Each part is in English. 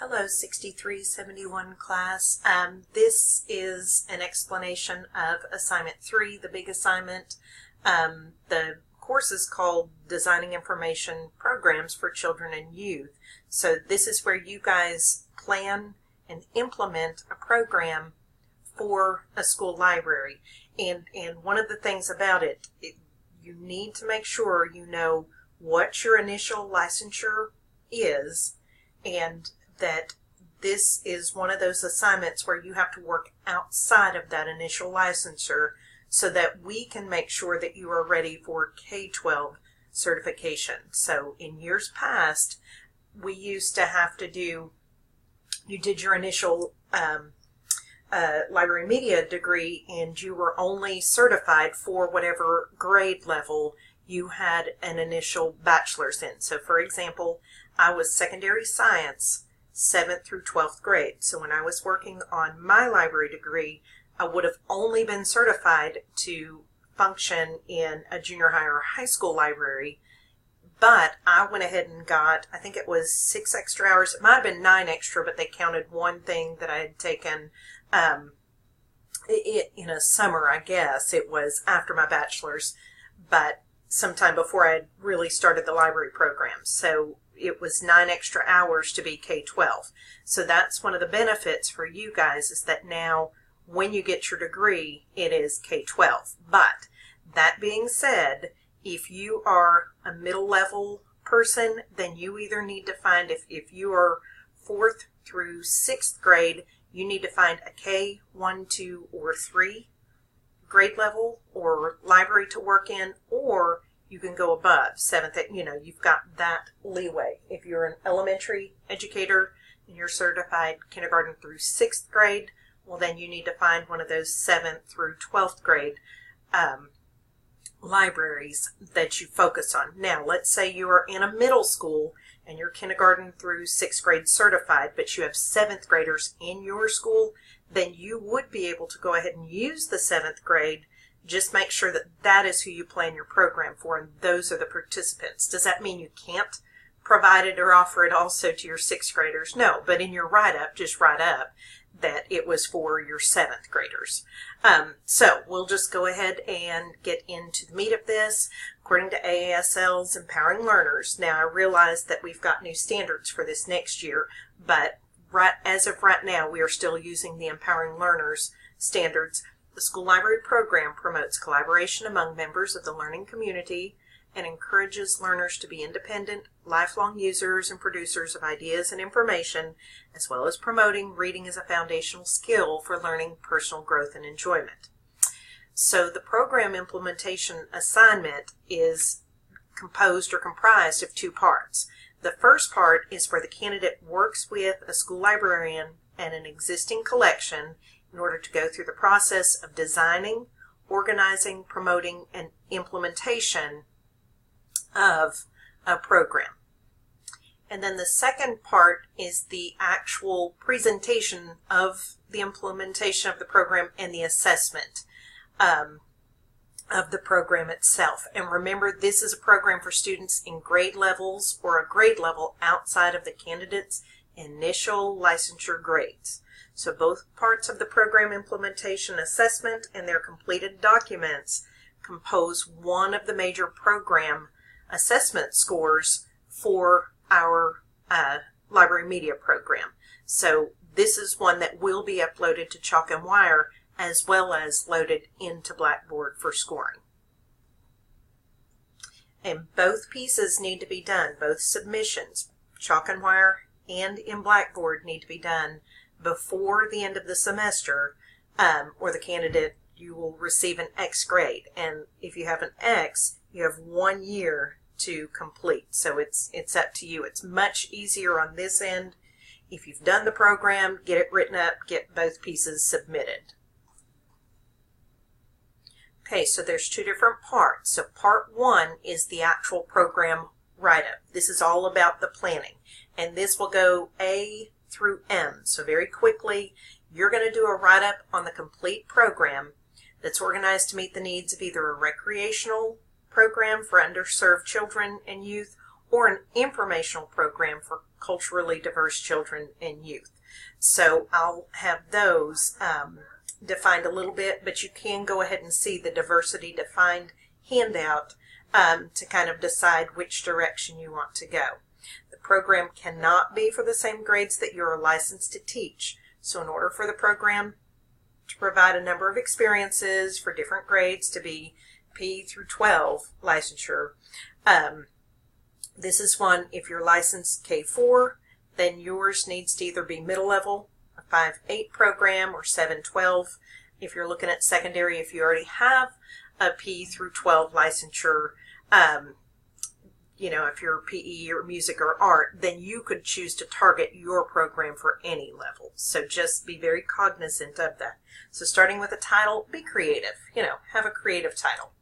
Hello, 6371 class. This is an explanation of assignment 3, the big assignment. The course is called Designing Information Programs for Children and Youth. So this is where you guys plan and implement a program for a school library. And one of the things about it, you need to make sure you know what your initial licensure is, and that this is one of those assignments where you have to work outside of that initial licensure so that we can make sure that you are ready for K-12 certification. So in years past, we used to have to do, you did your initial library media degree and you were only certified for whatever grade level you had an initial bachelor's in. So for example, I was secondary science 7th through 12th grade. So when I was working on my library degree, I would have only been certified to function in a junior high or high school library, but I went ahead and got, I think it was 6 extra hours. It might have been 9 extra, but they counted one thing that I had taken in a summer, I guess. It was after my bachelor's, but sometime before I had really started the library program. So it was 9 extra hours to be K-12. So that's one of the benefits for you guys, is that now when you get your degree, it is K-12. But that being said, if you are a middle level person, then you either need to find, if you are 4th through 6th grade, you need to find a K, 1, 2, or 3 grade level or library to work in, or you can go above 7th, you've got that leeway. If you're an elementary educator and you're certified kindergarten through 6th grade, well then you need to find one of those 7th through 12th grade libraries that you focus on. Now, let's say you are in a middle school and you're kindergarten through 6th grade certified, but you have 7th graders in your school, then you would be able to go ahead and use the 7th grade. Just make sure that that is who you plan your program for, and those are the participants. Does that mean you can't provide it or offer it also to your 6th graders? No, but in your write-up, just write up that it was for your 7th graders. So we'll just go ahead and get into the meat of this. According to AASL's Empowering Learners, now I realize that we've got new standards for this next year, but as of right now, we are still using the Empowering Learners standards. The school library program promotes collaboration among members of the learning community and encourages learners to be independent, lifelong users and producers of ideas and information, as well as promoting reading as a foundational skill for learning, personal growth, and enjoyment. So the program implementation assignment is composed or comprised of 2 parts. The first part is where the candidate works with a school librarian and an existing collection in order to go through the process of designing, organizing, promoting, and implementation of a program. And then the second part is the actual presentation of the implementation of the program and the assessment of the program itself. And remember, this is a program for students in grade levels or a grade level outside of the candidate's initial licensure grades. So both parts of the program implementation assessment and their completed documents compose one of the major program assessment scores for our library media program. So this is one that will be uploaded to Chalk and Wire as well as loaded into Blackboard for scoring. And both pieces need to be done, both submissions, Chalk and Wire and in Blackboard, need to be done before the end of the semester, or the candidate, you will receive an X grade. And if you have an X, you have 1 year to complete. So it's up to you. It's much easier on this end. If you've done the program, get it written up, get both pieces submitted. Okay, so there's 2 different parts. So part 1 is the actual program write-up. This is all about the planning. And this will go A through M. So very quickly, you're going to do a write-up on the complete program that's organized to meet the needs of either a recreational program for underserved children and youth or an informational program for culturally diverse children and youth. So I'll have those defined a little bit, but you can go ahead and see the diversity defined handout to kind of decide which direction you want to go. The program cannot be for the same grades that you're licensed to teach. So in order for the program to provide a number of experiences for different grades to be P through 12 licensure, this is one, if you're licensed K4, then yours needs to either be middle level, a 5-8 program, or 7-12. If you're looking at secondary, if you already have a P through 12 licensure, you know, if you're PE or music or art, then you could choose to target your program for any level. So just be very cognizant of that. So starting with a title, be creative, you know, have a creative title.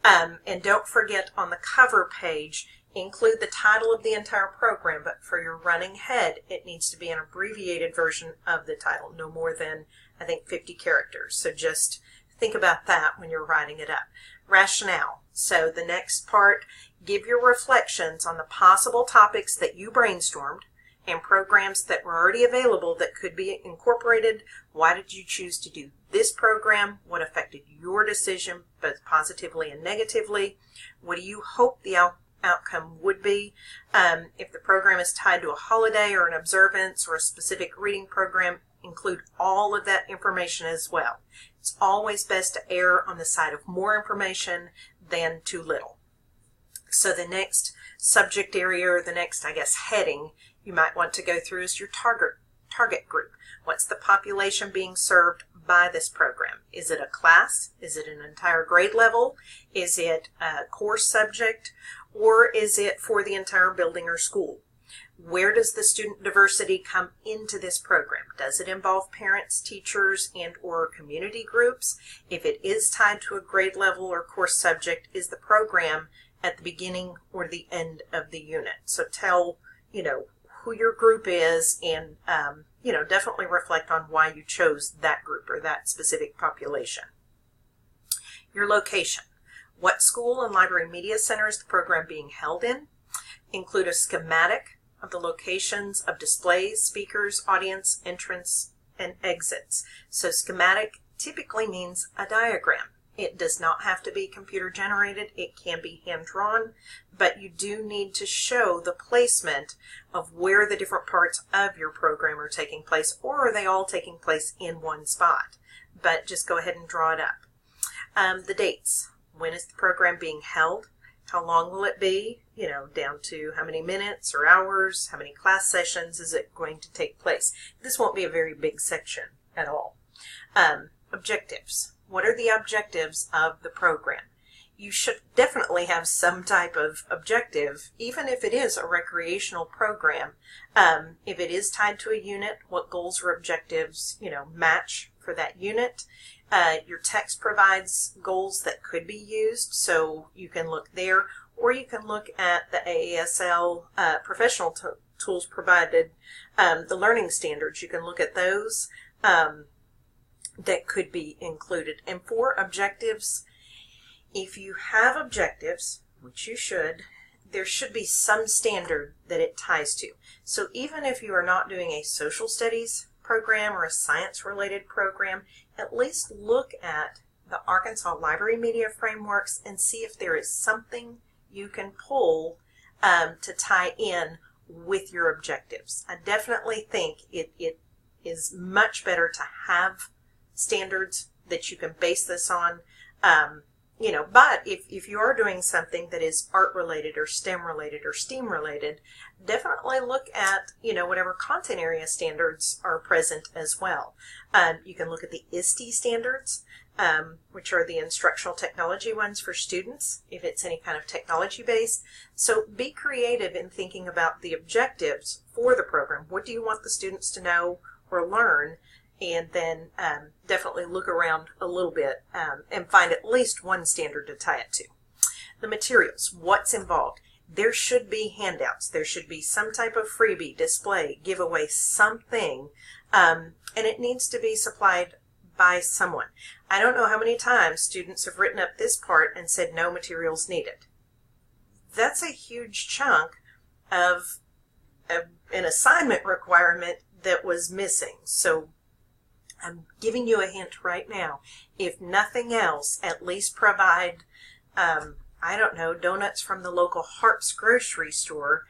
And don't forget on the cover page, include the title of the entire program, but for your running head, it needs to be an abbreviated version of the title, no more than, I think, 50 characters. So just think about that when you're writing it up. Rationale. So the next part, give your reflections on the possible topics that you brainstormed and programs that were already available that could be incorporated. Why did you choose to do this program? What affected your decision, both positively and negatively? What do you hope the outcome would be? If the program is tied to a holiday or an observance or a specific reading program, include all of that information as well. It's always best to err on the side of more information than too little. So the next subject area, or the next, I guess, heading you might want to go through is your target group. What's the population being served by this program? Is it a class? Is it an entire grade level? Is it a course subject? Or is it for the entire building or school? Where does the student diversity come into this program? Does it involve parents, teachers, and or community groups? If it is tied to a grade level or course subject, is the program at the beginning or the end of the unit? So tell, you know, who your group is, and, you know, definitely reflect on why you chose that group or that specific population. Your location. What school and library media center is the program being held in? Include a schematic of the locations of displays, speakers, audience, entrance, and exits. So schematic typically means a diagram. It does not have to be computer generated. It can be hand drawn, but you do need to show the placement of where the different parts of your program are taking place, or are they all taking place in one spot? But just go ahead and draw it up. The dates. When is the program being held? How long will it be? You know, down to how many minutes or hours, how many class sessions is it going to take place? This won't be a very big section at all. Objectives. What are the objectives of the program? You should definitely have some type of objective, even if it is a recreational program. If it is tied to a unit, what goals or objectives, you know, match for that unit. Your text provides goals that could be used, so you can look there, or you can look at the AASL professional tools provided, the learning standards. You can look at those that could be included. And for objectives, if you have objectives, which you should, there should be some standard that it ties to. So even if you are not doing a social studies program or a science-related program, at least look at the Arkansas Library Media Frameworks and see if there is something you can pull to tie in with your objectives. I definitely think it is much better to have standards that you can base this on. You know, but if you are doing something that is art related or STEM related or STEAM related, definitely look at, you know, whatever content area standards are present as well. You can look at the ISTE standards, which are the instructional technology ones for students, if it's any kind of technology based. So be creative in thinking about the objectives for the program. What do you want the students to know or learn? And then definitely look around a little bit and find at least one standard to tie it to. The materials, what's involved? There should be handouts. There should be some type of freebie, display, giveaway, something, and it needs to be supplied by someone. I don't know how many times students have written up this part and said no materials needed. That's a huge chunk of an assignment requirement that was missing. So I'm giving you a hint right now. If nothing else, at least provide, I don't know, donuts from the local Harps grocery store.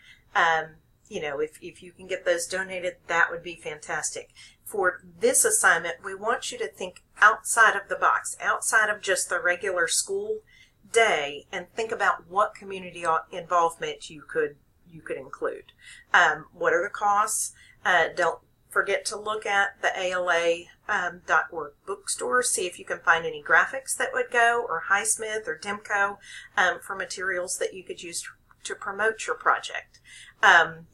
You know, if you can get those donated, that would be fantastic. For this assignment, we want you to think outside of the box, outside of just the regular school day, and think about what community involvement you could include. What are the costs? Don't forget to look at the ALA.org bookstore, see if you can find any graphics that would go, or Highsmith or Demco, for materials that you could use to promote your project.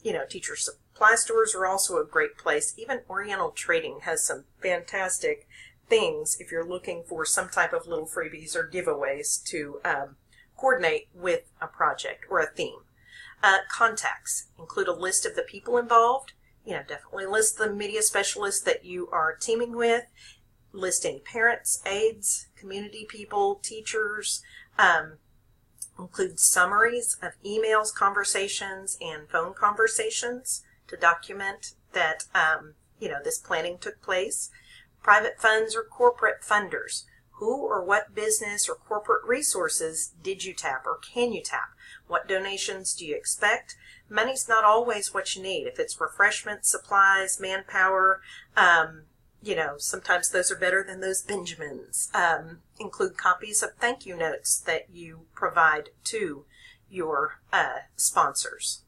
You know, teacher supply stores are also a great place. Even Oriental Trading has some fantastic things if you're looking for some type of little freebies or giveaways to coordinate with a project or a theme. Contacts include a list of the people involved. You know, definitely list the media specialists that you are teaming with. List any parents, aides, community people, teachers. Include summaries of emails, conversations, and phone conversations to document that, you know, this planning took place. Private funds or corporate funders. Who or what business or corporate resources did you tap or can you tap? What donations do you expect? Money's not always what you need. If it's refreshments, supplies, manpower, you know, sometimes those are better than those Benjamins. Include copies of thank you notes that you provide to your sponsors.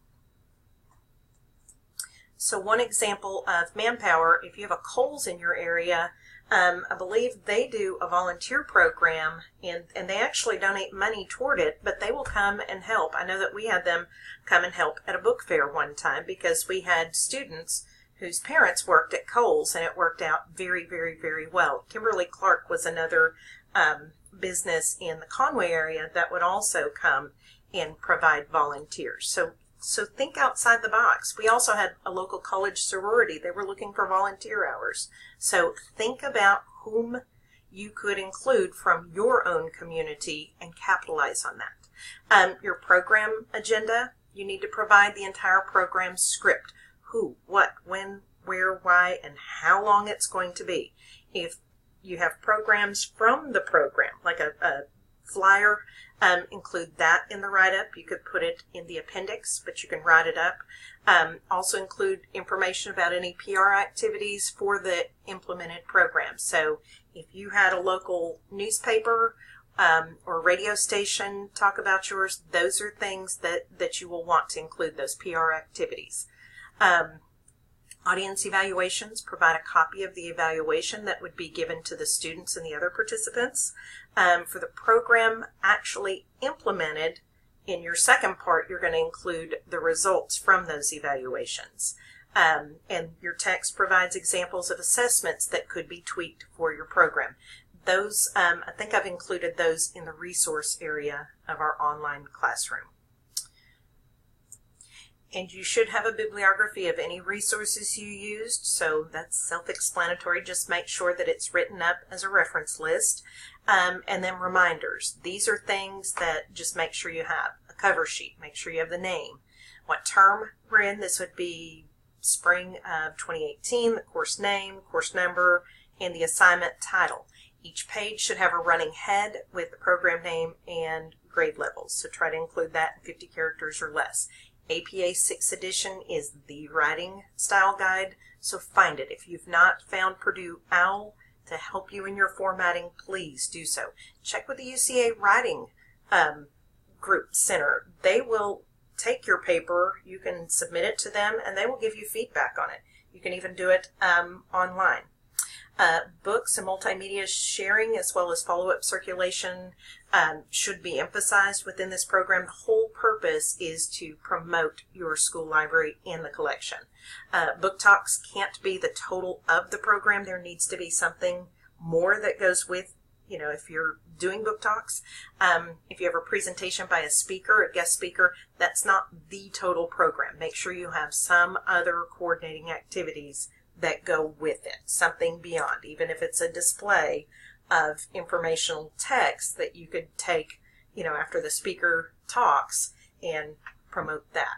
So one example of manpower, if you have a Kohl's in your area, I believe they do a volunteer program, and they actually donate money toward it, but they will come and help. I know that we had them come and help at a book fair one time because we had students whose parents worked at Kohl's, and it worked out very, very, very well. Kimberly Clark was another business in the Conway area that would also come and provide volunteers. So think outside the box. We also had a local college sorority. They were looking for volunteer hours. So think about whom you could include from your own community and capitalize on that. Your program agenda, you need to provide the entire program script. Who, what, when, where, why, and how long it's going to be. If you have programs from the program, like a flyer, include that in the write-up. You could put it in the appendix, but you can write it up. Also include information about any PR activities for the implemented program. So if you had a local newspaper or radio station talk about yours, those are things that you will want to include, those PR activities. Audience evaluations, provide a copy of the evaluation that would be given to the students and the other participants. For the program actually implemented, in your second part, you're going to include the results from those evaluations. And your text provides examples of assessments that could be tweaked for your program. Those, I think I've included those in the resource area of our online classroom. And you should have a bibliography of any resources you used, so that's self-explanatory. Just make sure that it's written up as a reference list. And then reminders. These are things that just make sure you have. A cover sheet, make sure you have the name. What term we're in, this would be spring of 2018, the course name, course number, and the assignment title. Each page should have a running head with the program name and grade levels, so try to include that in 50 characters or less. APA 6th edition is the writing style guide, so find it. If you've not found Purdue OWL to help you in your formatting, please do so. Check with the UCA Writing Group Center. They will take your paper, you can submit it to them, and they will give you feedback on it. You can even do it online. Books and multimedia sharing as well as follow-up circulation should be emphasized within this program. The whole purpose is to promote your school library and the collection. Book talks can't be the total of the program. There needs to be something more that goes with, you know, if you're doing book talks. If you have a presentation by a speaker, a guest speaker, that's not the total program. Make sure you have some other coordinating activities that go with it, something beyond, even if it's a display of informational text that you could take, you know, after the speaker talks and promote that.